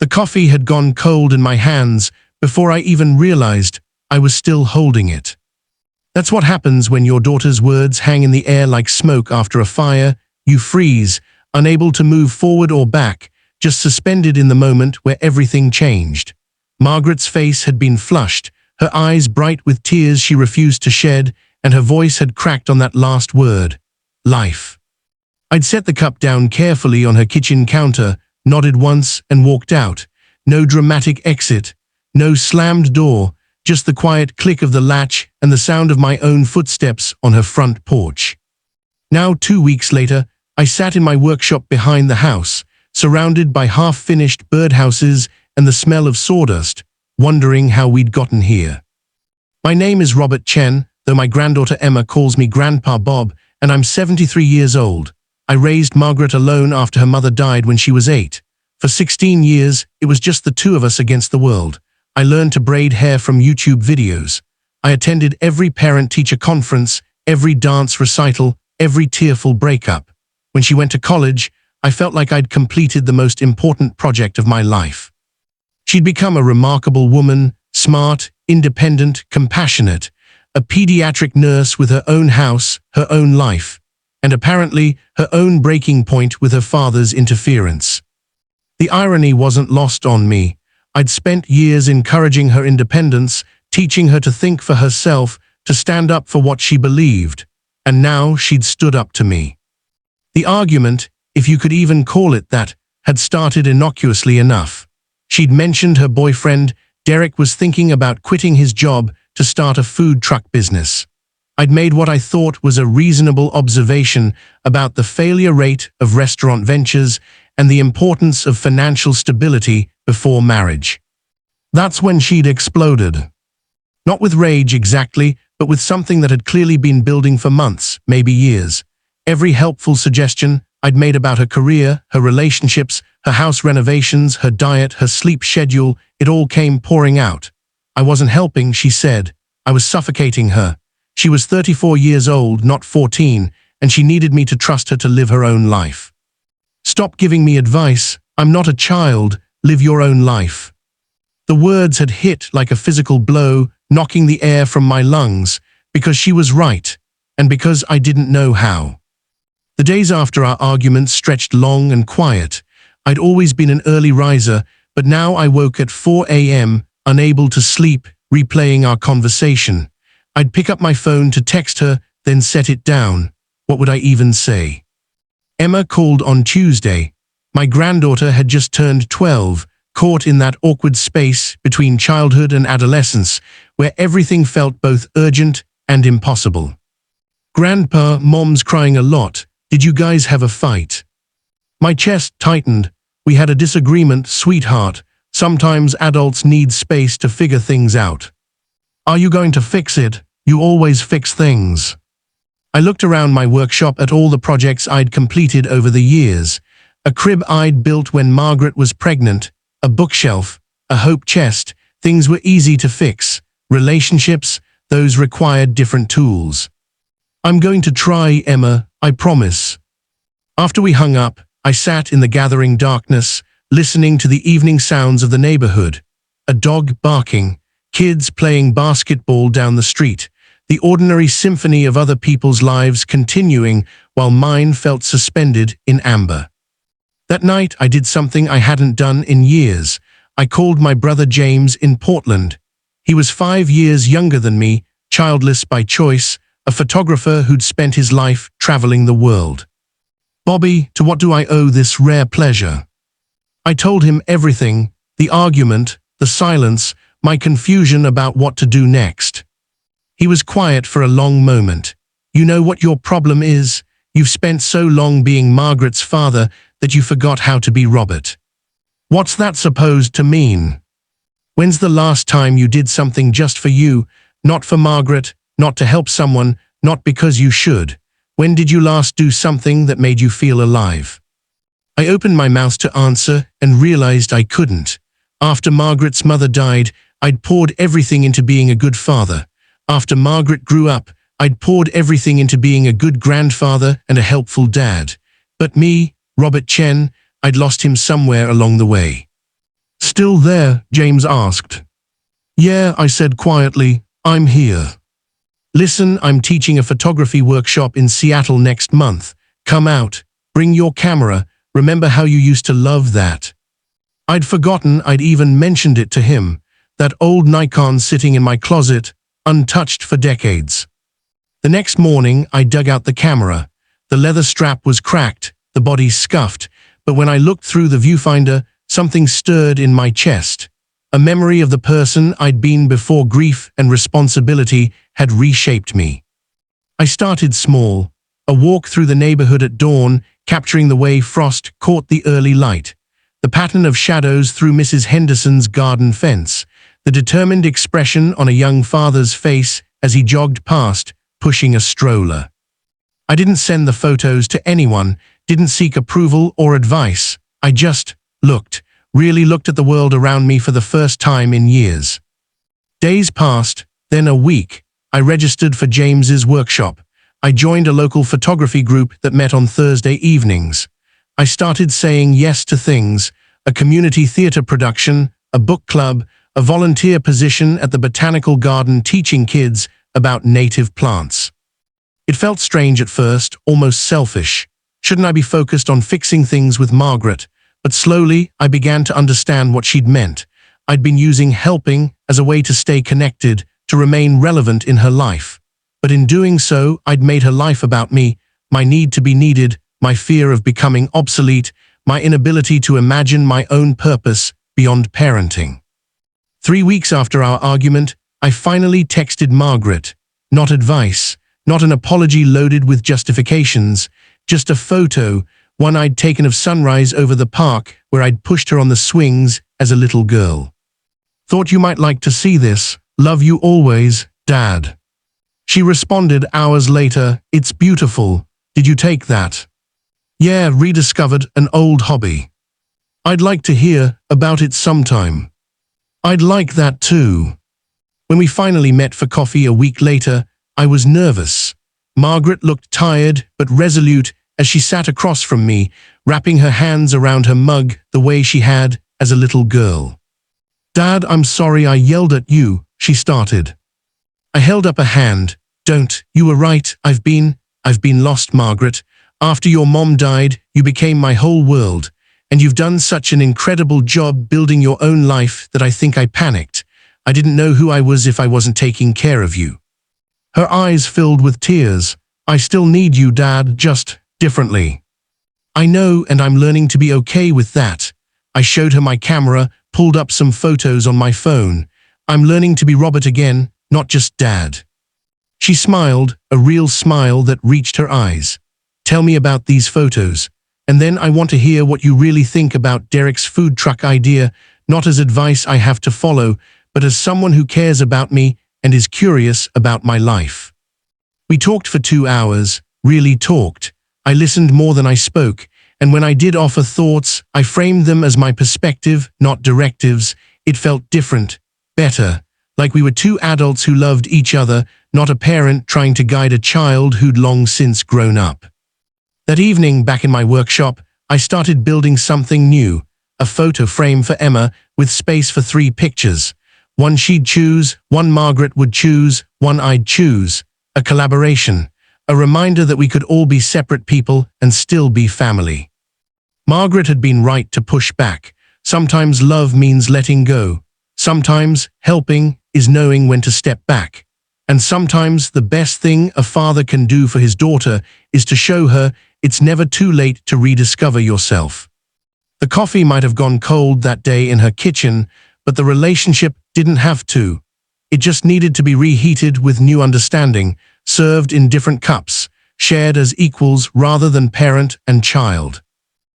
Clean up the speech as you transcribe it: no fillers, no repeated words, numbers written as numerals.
The coffee had gone cold in my hands before I even realized I was still holding it. That's what happens when your daughter's words hang in the air like smoke after a fire. You freeze, unable to move forward or back, just suspended in the moment where everything changed. Margaret's face had been flushed, her eyes bright with tears she refused to shed, and her voice had cracked on that last word, life. I'd set the cup down carefully on her kitchen counter, nodded once, and walked out. No dramatic exit, no slammed door, just the quiet click of the latch and the sound of my own footsteps on her front porch. Now, 2 weeks later, I sat in my workshop behind the house, surrounded by half-finished birdhouses and the smell of sawdust, wondering how we'd gotten here. My name is Robert Chen, though my granddaughter Emma calls me Grandpa Bob, and I'm 73 years old. I raised Margaret alone after her mother died when she was 8. For 16 years, it was just the two of us against the world. I learned to braid hair from YouTube videos. I attended every parent-teacher conference, every dance recital, every tearful breakup. When she went to college, I felt like I'd completed the most important project of my life. She'd become a remarkable woman, smart, independent, compassionate, a pediatric nurse with her own house, her own life, and apparently her own breaking point with her father's interference. The irony wasn't lost on me. I'd spent years encouraging her independence, teaching her to think for herself, to stand up for what she believed, and now she'd stood up to me. The argument, if you could even call it that, had started innocuously enough. She'd mentioned her boyfriend, Derek, was thinking about quitting his job to start a food truck business. I'd made what I thought was a reasonable observation about the failure rate of restaurant ventures and the importance of financial stability before marriage. That's when she'd exploded. Not with rage exactly, but with something that had clearly been building for months, maybe years. Every helpful suggestion I'd made about her career, her relationships, her house renovations, her diet, her sleep schedule, it all came pouring out. I wasn't helping, she said. I was suffocating her. She was 34 years old, not 14, and she needed me to trust her to live her own life. Stop giving me advice. I'm not a child. Live your own life. The words had hit like a physical blow, knocking the air from my lungs, because she was right, and because I didn't know how. The days after our arguments stretched long and quiet. I'd always been an early riser, but now I woke at 4 a.m., unable to sleep, replaying our conversation. I'd pick up my phone to text her, then set it down. What would I even say? Emma called on Tuesday. My granddaughter had just turned 12, caught in that awkward space between childhood and adolescence, where everything felt both urgent and impossible. Grandpa, Mom's crying a lot. Did you guys have a fight? My chest tightened. We had a disagreement, sweetheart. Sometimes adults need space to figure things out. Are you going to fix it? You always fix things. I looked around my workshop at all the projects I'd completed over the years. A crib I'd built when Margaret was pregnant, a bookshelf, a hope chest. Things were easy to fix. Relationships, those required different tools. I'm going to try, Emma, I promise. After we hung up, I sat in the gathering darkness, listening to the evening sounds of the neighborhood. A dog barking, kids playing basketball down the street, the ordinary symphony of other people's lives continuing while mine felt suspended in amber. That night, I did something I hadn't done in years. I called my brother James in Portland. He was 5 years younger than me, childless by choice, a photographer who'd spent his life traveling the world. Bobby, to what do I owe this rare pleasure? I told him everything, the argument, the silence, my confusion about what to do next. He was quiet for a long moment. You know what your problem is? You've spent so long being Margaret's father that you forgot how to be Robert. What's that supposed to mean? When's the last time you did something just for you, not for Margaret, not to help someone, not because you should? When did you last do something that made you feel alive? I opened my mouth to answer and realized I couldn't. After Margaret's mother died, I'd poured everything into being a good father. After Margaret grew up, I'd poured everything into being a good grandfather and a helpful dad. But me, Robert Chen, I'd lost him somewhere along the way. Still there? James asked. Yeah, I said quietly, I'm here. Listen, I'm teaching a photography workshop in Seattle next month. Come out, bring your camera, remember how you used to love that. I'd forgotten I'd even mentioned it to him, that old Nikon sitting in my closet, untouched for decades. The next morning, I dug out the camera. The leather strap was cracked, the body scuffed, but when I looked through the viewfinder, something stirred in my chest. A memory of the person I'd been before grief and responsibility had reshaped me. I started small, a walk through the neighborhood at dawn, capturing the way frost caught the early light, the pattern of shadows through Mrs. Henderson's garden fence, the determined expression on a young father's face as he jogged past, pushing a stroller. I didn't send the photos to anyone, didn't seek approval or advice. I just looked, really looked at the world around me for the first time in years. Days passed, then a week. I registered for James's workshop. I joined a local photography group that met on Thursday evenings. I started saying yes to things, a community theater production, a book club, a volunteer position at the botanical garden teaching kids about native plants. It felt strange at first, almost selfish. Shouldn't I be focused on fixing things with Margaret? But slowly, I began to understand what she'd meant. I'd been using helping as a way to stay connected, to remain relevant in her life. But in doing so, I'd made her life about me, my need to be needed, my fear of becoming obsolete, my inability to imagine my own purpose beyond parenting. 3 weeks after our argument, I finally texted Margaret. Not advice, not an apology loaded with justifications, just a photo, one I'd taken of sunrise over the park where I'd pushed her on the swings as a little girl. Thought you might like to see this. Love you always, Dad. She responded hours later, it's beautiful. Did you take that? Yeah, rediscovered an old hobby. I'd like to hear about it sometime. I'd like that too. When we finally met for coffee a week later, I was nervous. Margaret looked tired but resolute as she sat across from me, wrapping her hands around her mug the way she had as a little girl. Dad, I'm sorry I yelled at you, she started. I held up a hand. Don't, you were right, I've been lost, Margaret. After your mom died, you became my whole world, and you've done such an incredible job building your own life that I think I panicked. I didn't know who I was if I wasn't taking care of you. Her eyes filled with tears. I still need you, Dad, just differently. I know, and I'm learning to be okay with that. I showed her my camera, pulled up some photos on my phone. I'm learning to be Robert again, not just Dad. She smiled, a real smile that reached her eyes. Tell me about these photos, and then I want to hear what you really think about Derek's food truck idea, not as advice I have to follow, but as someone who cares about me and is curious about my life. We talked for 2 hours, really talked. I listened more than I spoke, and when I did offer thoughts, I framed them as my perspective, not directives. It felt different, better, like we were two adults who loved each other, not a parent trying to guide a child who'd long since grown up. That evening, back in my workshop, I started building something new, a photo frame for Emma with space for 3 pictures. One she'd choose, one Margaret would choose, one I'd choose. A collaboration, a reminder that we could all be separate people and still be family. Margaret had been right to push back. Sometimes love means letting go. Sometimes helping is knowing when to step back. And sometimes the best thing a father can do for his daughter is to show her it's never too late to rediscover yourself. The coffee might have gone cold that day in her kitchen, but the relationship didn't have to. It just needed to be reheated with new understanding, served in different cups, shared as equals rather than parent and child.